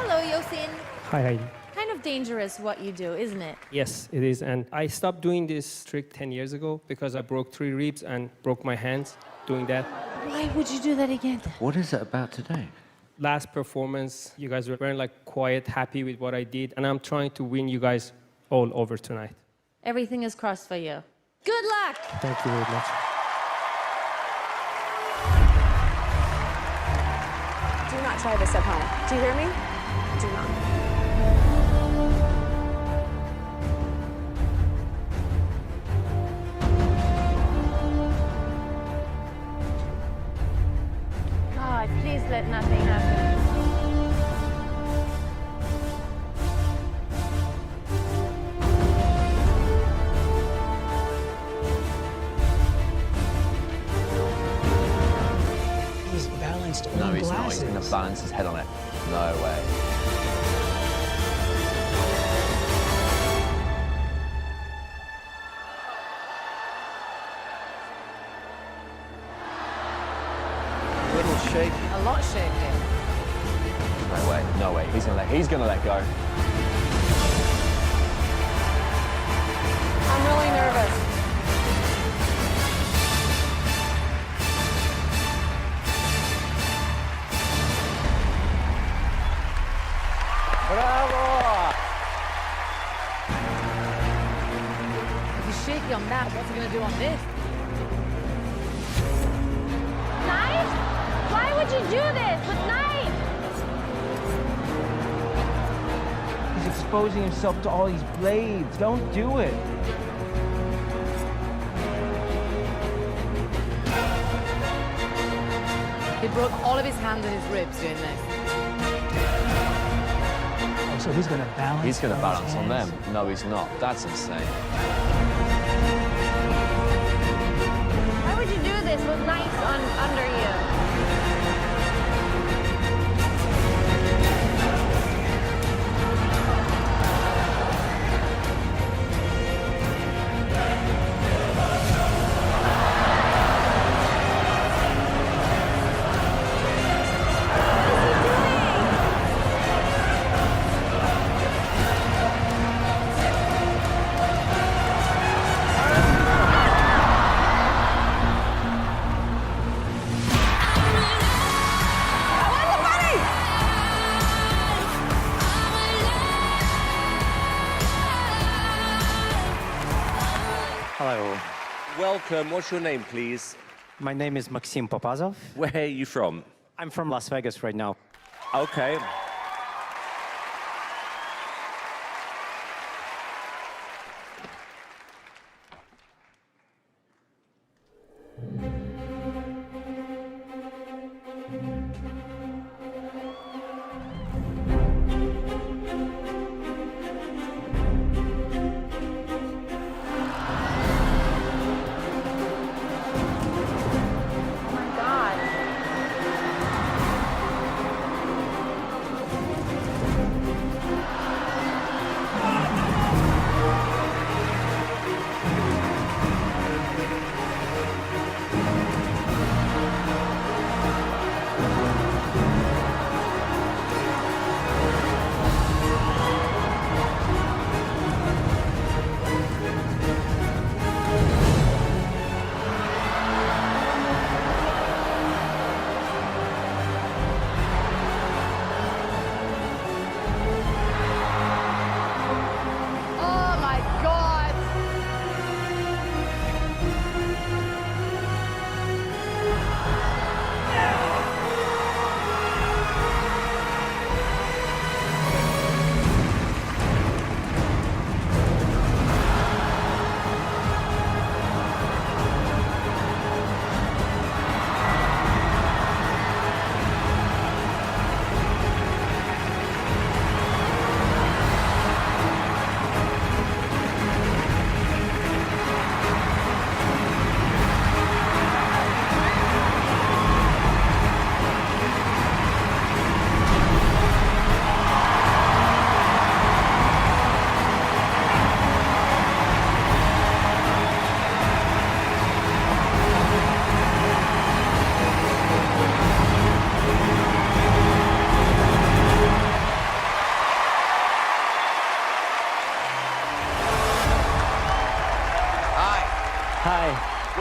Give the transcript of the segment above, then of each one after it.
Hello, Yosin. Hi, Heidi. Kind of dangerous what you do, isn't it? Yes, it is. And I stopped doing this trick 10 years ago because I broke 3 ribs and broke my hands doing that. Why would you do that again? What is it about today? Last performance, you guys were very quiet, happy with what I did. And I'm trying to win you guys all over tonight. Everything is crossed for you. Good luck! Thank you very much. Do not try this at home. Do you hear me? Do not. God, please let nothing happen. He's balanced on No, he's not. glasses. He's going to balance his head on it. No way. A little shaky. A lot shaking. No way. No way. He's gonna let go. I'm really nervous. Bravo! If he's shaky on that, what's he going to do on this? Knife? Why would you do this with knife? He's exposing himself to all these blades. Don't do it. He broke all of his hands and his ribs doing this. Oh, so he's going to balance. He's going to on his balance on them. hands. No, he's not. That's insane. Why would you do this with knives under you? Hello, Welcome. What's your name, please? my name is Maxim Popazov. Where are you from? I'm from Las Vegas right now. Okay. Oh my God.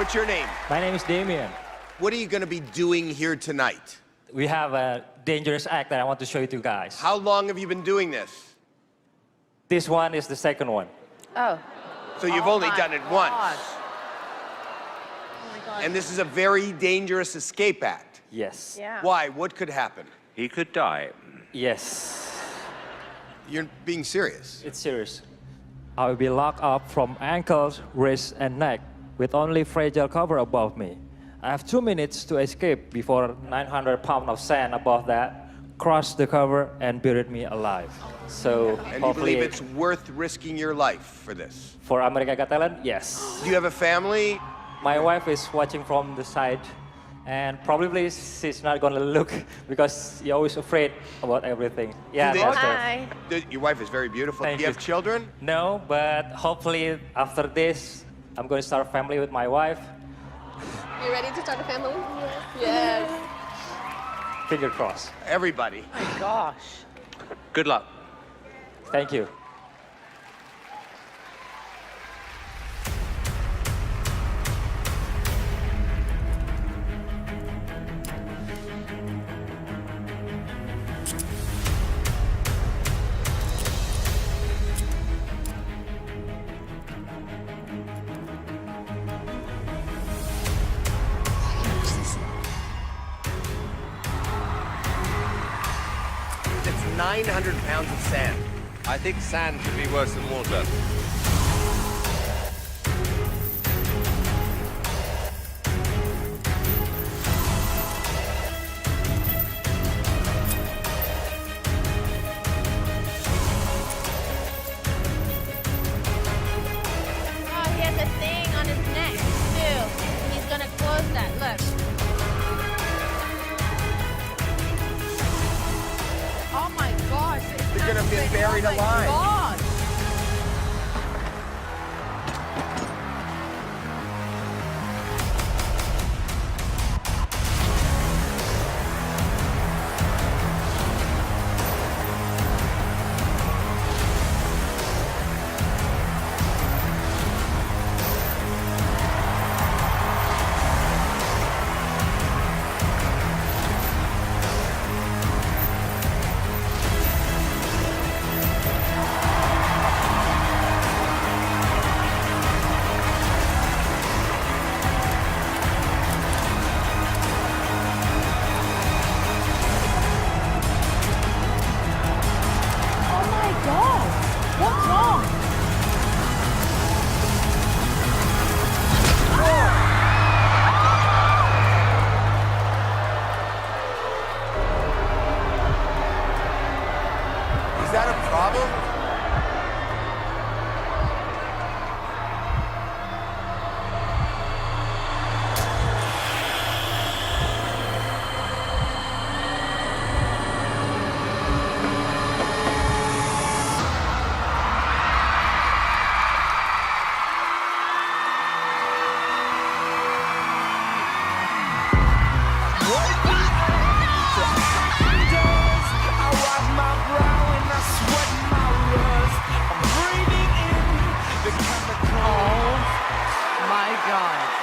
What's your name? My name is Damien. What are you going to be doing here tonight? We have a dangerous act that I want to show you two guys. How long have you been doing this? This one is the second one. Oh. So you've only done it once. And this is a very dangerous escape act. Yes. Yeah. Why? What could happen? He could die. Yes. You're being serious. It's serious. I will be locked up from ankles, wrists, and neck with only fragile cover above me. I have 2 minutes to escape before 900 pounds of sand above that crushed the cover and buried me alive. So And you hopefully, believe it's worth risking your life for this? for America Got Talent, yes. Do you have a family? My wife is watching from the side, and probably she's not gonna look because you're always afraid about everything. Yeah, Do they- Master. Hi. Your wife is very beautiful. Thank Do you you. have children? No, but hopefully after this, I'm going to start a family with my wife. You ready to start a family? Yes. Finger crossed. Everybody. Oh my gosh. Good luck. Thank you. It's 900 pounds of sand. I think sand should be worse than water. Oh, he has a thing on his neck, too. He's gonna close that. Look. Oh my gosh. You're gonna be buried alive. Oh my gosh. Oh my God! What's wrong? Is that a problem? My God.